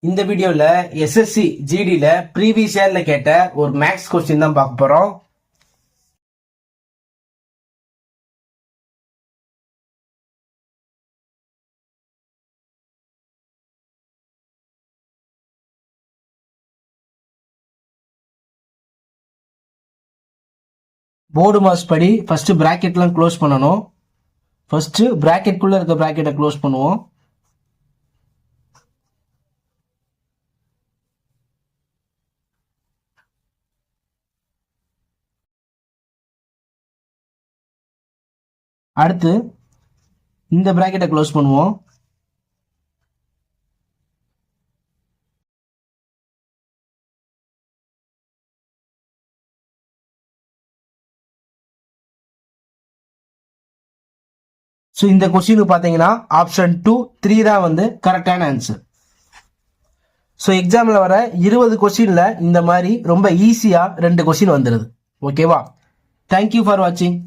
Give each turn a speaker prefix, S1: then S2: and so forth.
S1: இந்த வீடியோல SSC ஜிடில previous இயர்ல கேட்ட ஒரு மேக்ஸ் கொஸ்டின் தான் பார்க்க போறோம். போர்டு மாஸ் படி ஃபர்ஸ்ட் பிராக்கெட்லாம் க்ளோஸ் பண்ணணும். ஃபர்ஸ்ட் பிராக்கெட்குள்ள இருக்க பிராக்கெட்டை க்ளோஸ் பண்ணுவோம். அடுத்து இந்த பிராக்கெட்டை க்ளோஸ் பண்ணுவோம். ஸோ இந்த கொஸ்டினுக்கு பார்த்தீங்கன்னா ஆப்ஷன் 2, 3 தான் வந்து கரெக்டான ஆன்சர். ஸோ எக்ஸாமில் வர 20 கொஸ்டினில் இந்த மாதிரி ரொம்ப ஈஸியாக 2 கொஸ்டின் வந்துடுது. ஓகேவா? தேங்க்யூ ஃபார் வாட்சிங்.